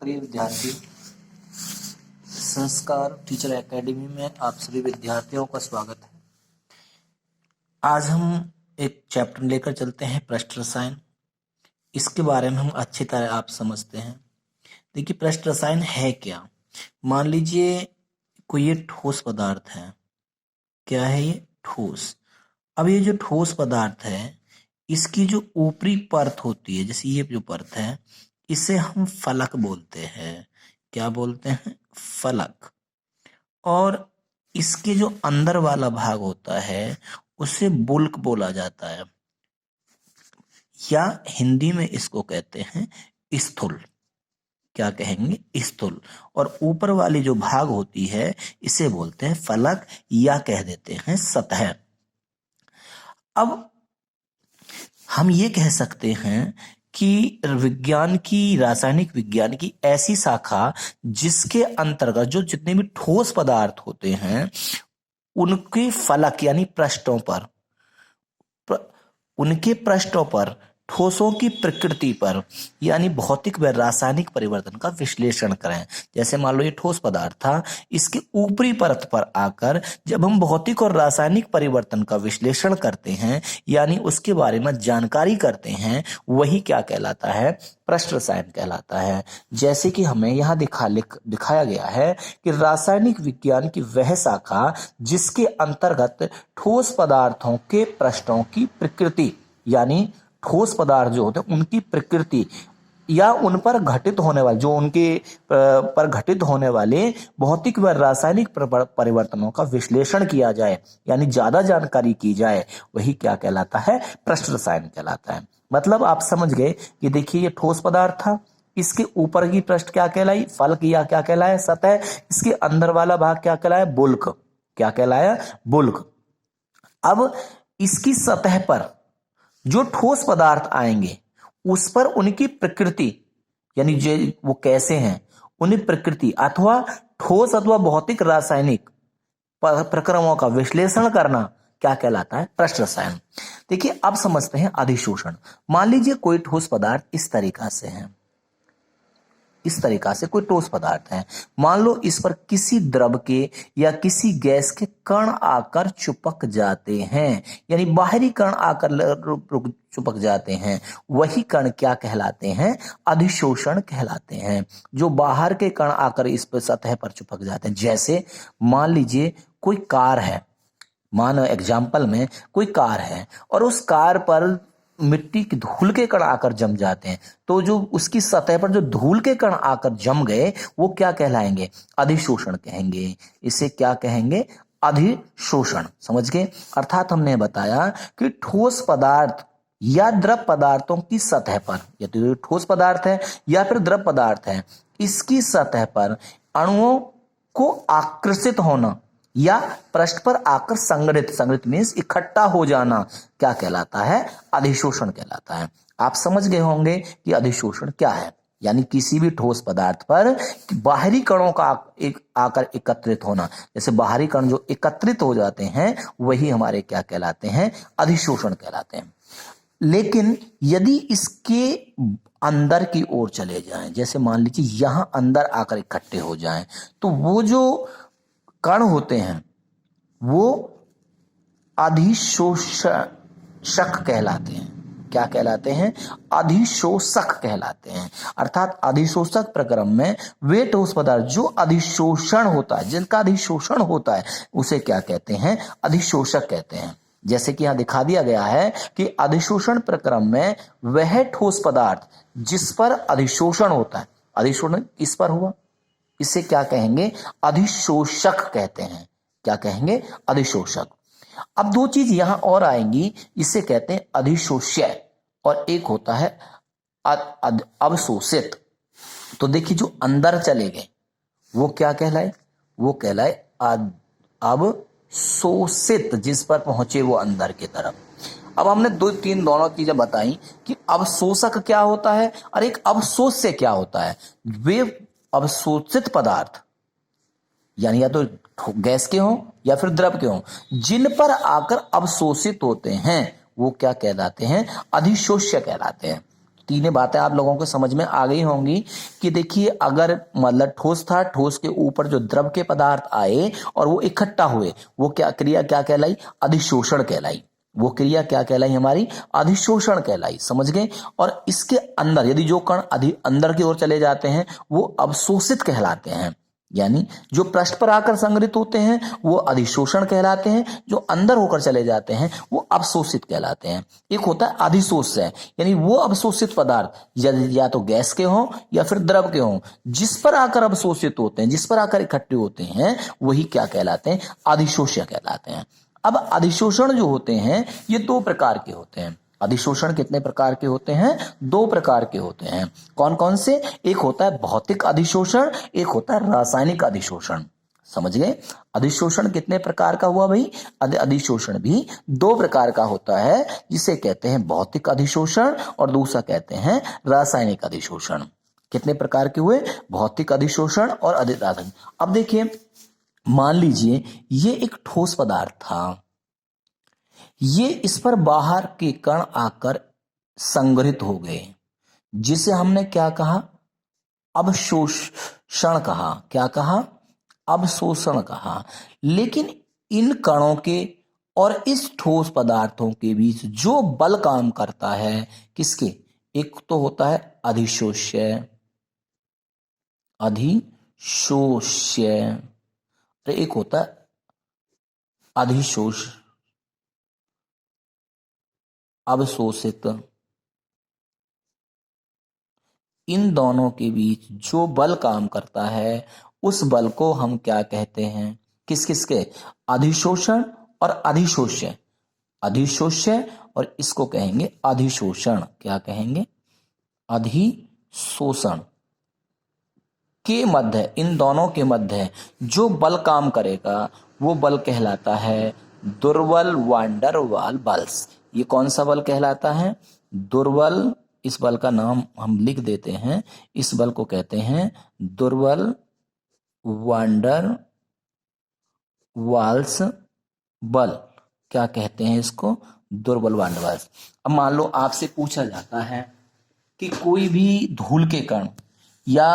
प्रिय विद्यार्थी, संस्कार टीचर एकेडमी में आप सभी विद्यार्थियों का स्वागत है। आज हम एक चैप्टर लेकर चलते हैं पृष्ठ रसायन। इसके बारे में हम अच्छी तरह आप समझते हैं। देखिए, पृष्ठ रसायन है क्या। मान लीजिए कोई ये ठोस पदार्थ है। क्या है ये? ठोस। अब ये जो ठोस पदार्थ है, इसकी जो ऊपरी परत होती है, जैसे ये जो परत है, इसे हम फलक बोलते हैं। क्या बोलते हैं? फलक। और इसके जो अंदर वाला भाग होता है उसे बुल्क बोला जाता है, या हिंदी में इसको कहते हैं स्थूल। क्या कहेंगे? स्थूल। और ऊपर वाली जो भाग होती है इसे बोलते हैं फलक, या कह देते हैं सतह। अब हम ये कह सकते हैं कि रासायनिक विज्ञान की ऐसी शाखा जिसके अंतर्गत जो जितने भी ठोस पदार्थ होते हैं उनके फलक यानी पृष्ठों पर, उनके पृष्ठों पर ठोसों की प्रकृति पर यानी भौतिक व रासायनिक परिवर्तन का विश्लेषण करें। जैसे मान लो ये ठोस पदार्थ था, इसके ऊपरी परत पर आकर जब हम भौतिक और रासायनिक परिवर्तन का विश्लेषण करते हैं यानी उसके बारे में जानकारी करते हैं, वही क्या कहलाता है? पृष्ठ रसायन कहलाता है। जैसे कि हमें यहाँ दिखाया गया है कि रासायनिक विज्ञान की वह शाखा जिसके अंतर्गत ठोस पदार्थों के पृष्ठों की प्रकृति यानी ठोस पदार्थ जो होते हैं उनकी प्रकृति या उन पर घटित होने वाले पर घटित होने वाले भौतिक व रासायनिक परिवर्तनों का विश्लेषण किया जाए यानी ज्यादा जानकारी की जाए, वही क्या कहलाता है? पृष्ठ रसायन कहलाता है। मतलब आप समझ गए कि देखिए ये ठोस पदार्थ था, इसके ऊपर की पृष्ठ क्या कहलाई? फलक, या क्या कहलाया? सतह। इसके अंदर वाला भाग क्या कहलाया? बुल्क। क्या कहलाया? बुल्क। अब इसकी सतह पर जो ठोस पदार्थ आएंगे उस पर उनकी प्रकृति यानी जो वो कैसे हैं, उन्हें प्रकृति अथवा ठोस अथवा भौतिक रासायनिक प्रक्रमों का विश्लेषण करना क्या कहलाता है? पृष्ठ रसायन। देखिए, अब समझते हैं अधिशोषण। मान लीजिए कोई ठोस पदार्थ इस तरीका से है, इस तरीका से कोई ठोस पदार्थ है। मान लो इस पर किसी द्रव के या किसी गैस के कण आकर चिपक जाते हैं, यानी बाहरी कण आकर चिपक जाते हैं, वही कण क्या कहलाते हैं? अधिशोषण कहलाते हैं। जो बाहर के कण आकर इस पर सतह पर चिपक जाते हैं। जैसे मान लीजिए कोई कार है, मानो एग्जाम्पल में कोई कार है और उस कार पर मिट्टी की धूल के कण आकर जम जाते हैं, तो जो उसकी सतह पर जो धूल के कण आकर जम गए वो क्या कहलाएंगे? अधिशोषण कहेंगे। इसे क्या कहेंगे? अधिशोषण। समझ गए? अर्थात हमने बताया कि ठोस पदार्थ या द्रव पदार्थों की सतह पर, या तो ठोस पदार्थ है या फिर द्रव पदार्थ है, इसकी सतह पर अणुओं को आकर्षित होना या पृष्ठ पर आकर संग्रहित मीन्स इकट्ठा हो जाना क्या कहलाता है? अधिशोषण कहलाता है। आप समझ गए होंगे कि अधिशोषण क्या है, यानी किसी भी ठोस पदार्थ पर बाहरी कणों का आकर एकत्रित होना। जैसे बाहरी कण जो एकत्रित हो जाते हैं वही हमारे क्या कहलाते हैं? अधिशोषण कहलाते हैं। लेकिन यदि इसके अंदर की ओर चले जाएं, जैसे मान लीजिए यहां अंदर आकर इकट्ठे हो जाएं, तो वो जो कण होते हैं वो अधिशोषक कहलाते हैं। क्या कहलाते हैं? अधिशोषक कहलाते हैं। अर्थात अधिशोषक प्रक्रम में वे ठोस पदार्थ जो अधिशोषण होता है, जिनका अधिशोषण होता है, उसे क्या कहते हैं? अधिशोषक कहते हैं। जैसे कि यहां दिखा दिया गया है कि अधिशोषण प्रक्रम में वह ठोस पदार्थ जिस पर अधिशोषण होता है, अधिशोषण इस पर हुआ, इसे क्या कहेंगे? अधिशोषक कहते हैं। क्या कहेंगे? अधिशोषक। अब दो चीज यहां और आएंगी, इसे कहते हैं अधिशोष्य और एक होता है अवशोषित। तो देखिए, जो अंदर चले गए वो क्या कहलाए? वो कहलाए अवशोषित। जिस पर पहुंचे वो अंदर की तरफ। अब हमने दोनों चीजें बताई कि अवशोषक क्या होता है और एक अवशोष्य क्या होता है। वे अवशोषित पदार्थ यानी या तो गैस के हों या फिर द्रव के हों, जिन पर आकर अवशोषित होते हैं वो क्या कहलाते हैं? अधिशोष्य कहलाते हैं। तीनों बातें आप लोगों को समझ में आ गई होंगी कि देखिए अगर मतलब ठोस था, ठोस के ऊपर जो द्रव के पदार्थ आए और वो इकट्ठा हुए, वो क्या क्रिया क्या कहलाई? अधिशोषण कहलाई। वो क्रिया क्या कहलाई? हमारी अधिशोषण कहलाई। समझ गए? और इसके अंदर यदि जो कण अंदर की ओर चले जाते हैं वो अवशोषित कहलाते हैं, यानी जो पृष्ठ पर आकर संग्रहित होते हैं वो अधिशोषण कहलाते हैं, जो अंदर होकर चले जाते हैं वो अवशोषित कहलाते हैं। एक होता है अधिशोष्य, यानी वो अवशोषित पदार्थ या तो गैस के हों या फिर द्रव के हों, जिस पर आकर अवशोषित होते हैं, जिस पर आकर इकट्ठे होते हैं, वही क्या कहलाते हैं? अधिशोष्य कहलाते हैं। अब अधिशोषण जो होते हैं ये दो प्रकार के होते हैं। अधिशोषण कितने प्रकार के होते हैं? दो प्रकार के होते हैं। कौन कौन से? एक होता है भौतिक अधिशोषण, एक होता है रासायनिक अधिशोषण। समझ गए? अधिशोषण कितने प्रकार का हुआ भाई? अधिशोषण भी दो प्रकार का होता है, जिसे कहते हैं भौतिक अधिशोषण और दूसरा कहते हैं रासायनिक अधिशोषण। कितने प्रकार के हुए? भौतिक अधिशोषण और रासायनिक। अब देखिए, मान लीजिए ये एक ठोस पदार्थ था, ये इस पर बाहर के कण आकर संग्रहित हो गए, जिसे हमने क्या कहा? अवशोषण कहा। क्या कहा? अवशोषण कहा। लेकिन इन कणों के और इस ठोस पदार्थों के बीच जो बल काम करता है, किसके? एक तो होता है अधिशोष्य, अधिशोष्य, एक होता है अधिशोष, अवशोषित। इन दोनों के बीच जो बल काम करता है उस बल को हम क्या कहते हैं? किस किस के? अधिशोषण और अधिशोष्य। अधिशोष्य और इसको कहेंगे अधिशोषण। क्या कहेंगे? अधिशोषण के मध्य, इन दोनों के मध्य जो बल काम करेगा वो बल कहलाता है दुर्बल वान डर वाल बल्स। ये कौन सा बल कहलाता है? दुर्बल। इस बल का नाम हम लिख देते हैं, इस बल को कहते हैं दुर्बल वान डर वाल्स बल। क्या कहते हैं इसको? दुर्बल वान डर वाल्स। अब मान लो आपसे पूछा जाता है कि कोई भी धूल के कण या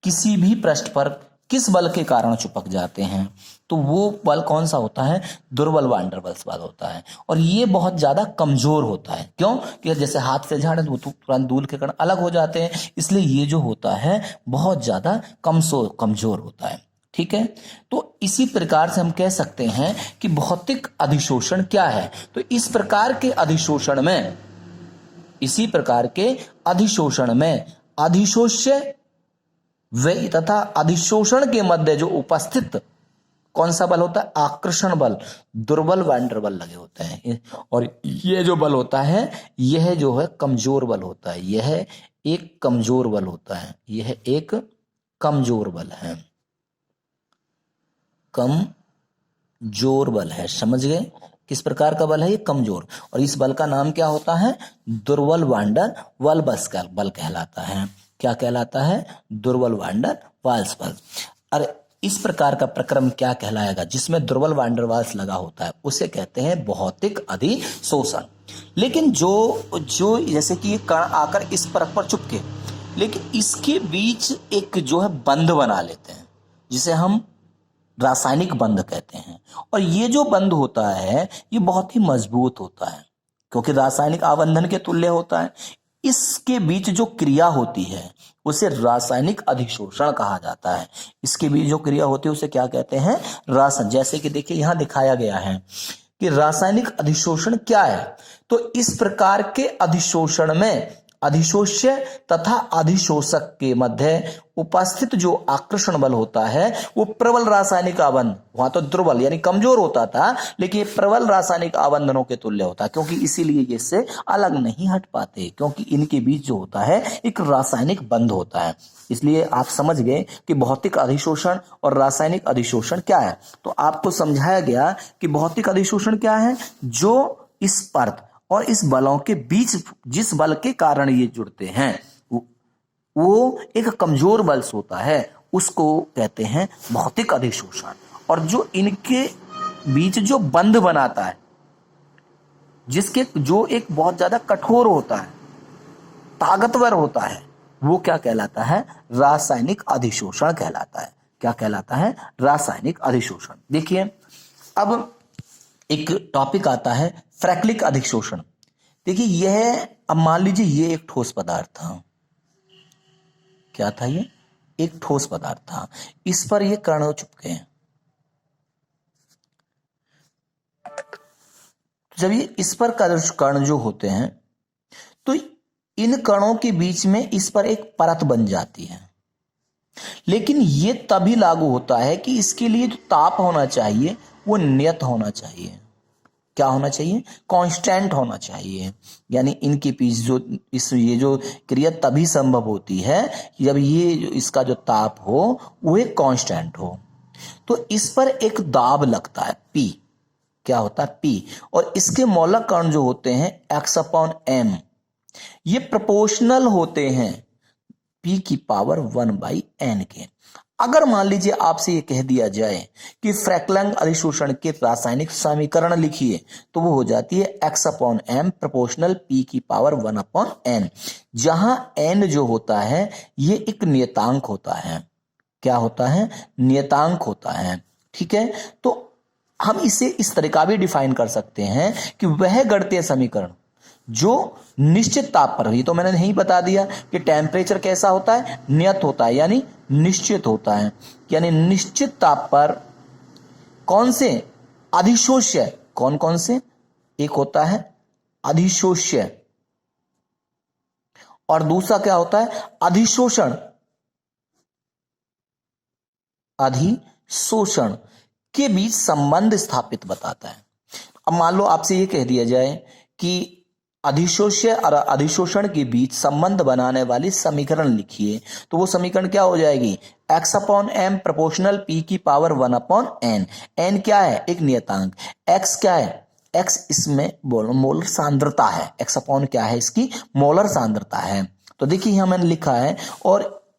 किसी भी पृष्ठ पर किस बल के कारण चिपक जाते हैं, तो वो बल कौन सा होता है? दुर्बल वान डर वाल्स बल होता है। और ये बहुत ज्यादा कमजोर होता है। क्यों? कि जैसे हाथ से झाड़े तो तुरंत धूल के कण अलग हो जाते हैं, इसलिए ये जो होता है बहुत ज्यादा कमजोर होता है। ठीक है? तो इसी प्रकार से हम कह सकते हैं कि भौतिक अधिशोषण क्या है? तो इस प्रकार के अधिशोषण में, इसी प्रकार के अधिशोषण में अधिशोष्य वे तथा अधिशोषण के मध्य जो उपस्थित कौन सा बल होता है? आकर्षण बल, दुर्बल वान डर बल लगे होते हैं। और यह जो बल होता है यह जो है कमजोर बल होता है। यह एक कमजोर बल होता है। यह एक कमजोर बल है। कमजोर बल है। समझ गए? किस प्रकार का बल है ये? कमजोर। और इस बल का नाम क्या होता है? दुर्बल वान डर वाल्स का बल कहलाता है। क्या कहलाता है? दुर्बल वान डर वाल्स बल। अरे इस प्रकार का प्रक्रम क्या कहलाएगा? जिसमें दुर्बल वान डर वाल्स लगा होता है उसे कहते हैं भौतिक अधिशोषण। लेकिन जो जैसे कि ये कण आकर इस परत पर चुपके, लेकिन इसके बीच एक जो है बंध बना लेते हैं, जिसे हम रासायनिक बंध कहते हैं। और ये जो बंध होता है ये बहुत ही मजबूत होता है, क्योंकि रासायनिक आबंधन के तुल्य होता है। इसके बीच जो क्रिया होती है उसे रासायनिक अधिशोषण कहा जाता है। इसके बीच जो क्रिया होती है उसे क्या कहते हैं? रासायनिक। जैसे कि देखिए यहां दिखाया गया है कि रासायनिक अधिशोषण क्या है। तो इस प्रकार के अधिशोषण में अधिशोष्य तथा अधिशोषक के मध्य उपस्थित जो आकर्षण बल होता है वो प्रबल रासायनिक आबंध, वहां तो दुर्बल यानी कमजोर होता था, लेकिन प्रबल रासायनिक आबंधनों के तुल्य होता है। क्योंकि इसीलिए ये इससे अलग नहीं हट पाते, क्योंकि इनके बीच जो होता है एक रासायनिक बंध होता है। इसलिए आप समझ गए कि भौतिक अधिशोषण और रासायनिक अधिशोषण क्या है। तो आपको समझाया गया कि भौतिक अधिशोषण क्या है? जो इस परत और इस बलों के बीच जिस बल के कारण ये जुड़ते हैं वो एक कमजोर बल होता है, उसको कहते हैं भौतिक अधिशोषण। और जो इनके बीच जो बंध बनाता है, जिसके जो एक बहुत ज्यादा कठोर होता है, ताकतवर होता है वो क्या कहलाता है? रासायनिक अधिशोषण कहलाता है। क्या कहलाता है? रासायनिक अधिशोषण। देखिए अब एक टॉपिक आता है फ्रैक्लिक अधिशोषण। देखिए यह, अब मान लीजिए ये एक ठोस पदार्थ था। क्या था ये? एक ठोस पदार्थ था। इस पर ये कण चिपके हैं। जब ये इस पर कण जो होते हैं तो इन कणों के बीच में इस पर एक परत बन जाती है। लेकिन ये तभी लागू होता है कि इसके लिए जो ताप होना चाहिए वो नियत होना चाहिए। क्या होना चाहिए? कांस्टेंट होना चाहिए। यानी इनके बीच जो ये जो क्रिया तभी संभव होती है जब ये इसका जो ताप हो वो एक कांस्टेंट हो। तो इस पर एक दाब लगता है P। क्या होता है? P। और इसके मौलक कण जो होते हैं x/m, ये प्रोपोर्शनल होते हैं P की पावर 1/n के। अगर मान लीजिए आपसे ये कह दिया जाए कि फ्रैक्लिंग अधिशोषण के रासायनिक समीकरण लिखिए तो वो हो जाती है x/m प्रोपोर्शनल P की पावर 1/n, जहां n जो होता है ये एक नियतांक होता है। क्या होता है? नियतांक होता है। ठीक है, तो हम इसे इस तरीका भी डिफाइन कर सकते हैं कि वह गणितीय समीकरण जो निश्चित ताप पर, ये तो मैंने नहीं बता दिया कि टेम्परेचर कैसा होता है? नियत होता है यानी निश्चित होता है। यानी निश्चित ताप पर कौन से अधिशोष्य, कौन कौन से? एक होता है अधिशोष्य और दूसरा क्या होता है? अधिशोषण। अधिशोषण के बीच संबंध स्थापित बताता है। अब मान लो आपसे ये कह दिया जाए कि अधिशोष्य और अधिशोषण के बीच संबंध बनाने वाली समीकरण लिखिए, तो वो समीकरण क्या हो जाएगी? x/m प्रोपोर्शनल P की पावर 1/n। n क्या है? एक नियतांक। x क्या है? x इसमें मोलर सांद्रता है। x/ क्या है? इसकी मोलर सांद्रता है। तो देखिए यहां मैंने लिखा है, और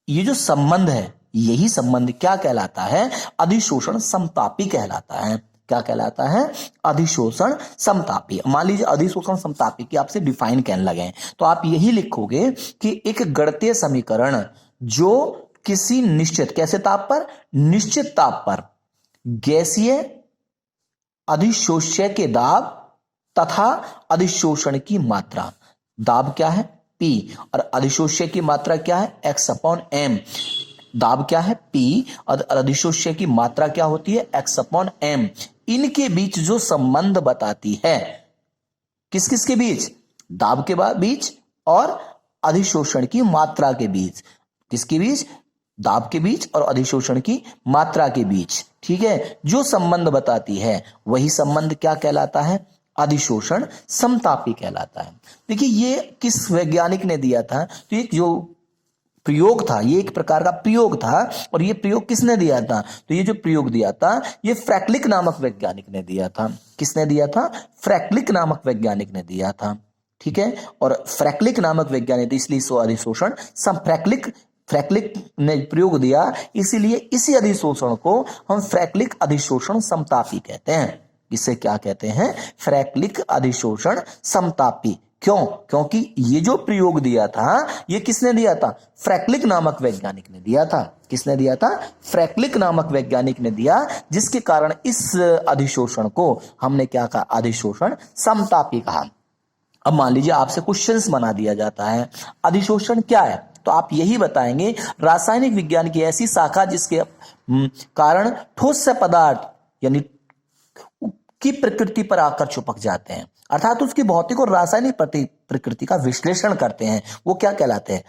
ये जो संबंध है यही संबंध क्या कहलाता है? अधिशोषण समतापी कहलाता है। क्या कहलाता है? अधिशोषण समतापी। मान लीजिए अधिशोषण समतापी की आपसे डिफाइन कहने लगे तो आप यही लिखोगे कि एक गणितीय समीकरण जो किसी निश्चित, कैसे ताप पर? निश्चित ताप पर गैसीय अधिशोष्य के दाब तथा अधिशोषण की मात्रा, दाब क्या है? P, और अधिशोष्य की मात्रा क्या है? x/m। दाब क्या है? P, और अधिशोष्य की मात्रा क्या होती है? x/m। इनके बीच जो संबंध बताती है, किस किस के बीच? दाब के बीच और अधिशोषण की मात्रा के बीच। किसके बीच? दाब के बीच और अधिशोषण की मात्रा के बीच। ठीक है, जो संबंध बताती है वही संबंध क्या कहलाता है? अधिशोषण समतापी कहलाता है। देखिए ये किस वैज्ञानिक ने दिया था? तो एक जो प्रयोग था, ये एक प्रकार का प्रयोग था, और ये प्रयोग किसने दिया था? तो ये जो प्रयोग दिया था ये फ्रैक्लिक नामक वैज्ञानिक ने दिया था। किसने दिया था? फ्रैक्लिक नामक वैज्ञानिक ने दिया था। ठीक है, और फ्रैक्लिक नामक वैज्ञानिक, इसलिए सो अधिशोषण फ्रैक्लिक ने प्रयोग दिया, इसीलिए इसी अधिशोषण को हम फ्रैक्लिक अधिशोषण समतापी कहते हैं। इसे क्या कहते हैं? फ्रैक्लिक अधिशोषण समतापी। क्यों? क्योंकि ये जो प्रयोग दिया था ये किसने दिया था? फ्रैक्लिक नामक वैज्ञानिक ने दिया था। किसने दिया था? फ्रैक्लिक नामक वैज्ञानिक ने दिया, जिसके कारण इस अधिशोषण को हमने क्या कहा? अधिशोषण समतापी कहा। अब मान लीजिए आपसे क्वेश्चंस बना दिया जाता है, अधिशोषण क्या है? तो आप यही बताएंगे रासायनिक विज्ञान की ऐसी शाखा जिसके कारण ठोस से पदार्थ यानी की प्रकृति पर आकर चिपक जाते हैं, अर्थात उसकी भौतिक और रासायनिक प्रकृति का विश्लेषण करते हैं। वो क्या कहलाते हैं?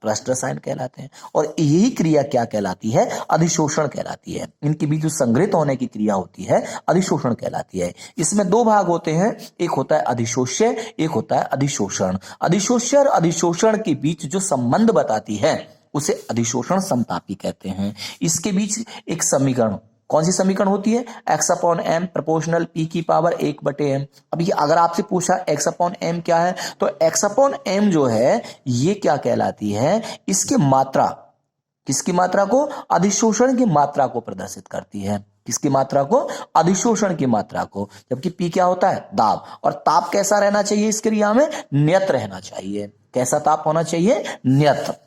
पृष्ठ रसायन कहलाते हैं। और यही क्रिया क्या कहलाती है? अधिशोषण कहलाती है। इनके बीच जो संग्रहित होने की क्रिया होती है अधिशोषण कहलाती है। इसमें दो भाग होते हैं, एक होता है अधिशोष्य, एक होता है अधिशोषण। अधिशोष्य और अधिशोषण के बीच जो संबंध बताती है उसे अधिशोषण समतापी कहते हैं। इसके बीच एक समीकरण, कौन सी समीकरण होती है? x/m प्रोपोर्शनल P की पावर 1/m। अब ये अगर आपसे पूछा x/m क्या है, तो x/m जो है ये क्या कहलाती है? इसकी मात्रा, किसकी मात्रा को? अधिशोषण की मात्रा को प्रदर्शित करती है। किसकी मात्रा को? अधिशोषण की मात्रा को। जबकि पी क्या होता है? दाब। और ताप कैसा रहना चाहिए इस क्रिया में? नियत रहना चाहिए। कैसा ताप होना चाहिए? नियत।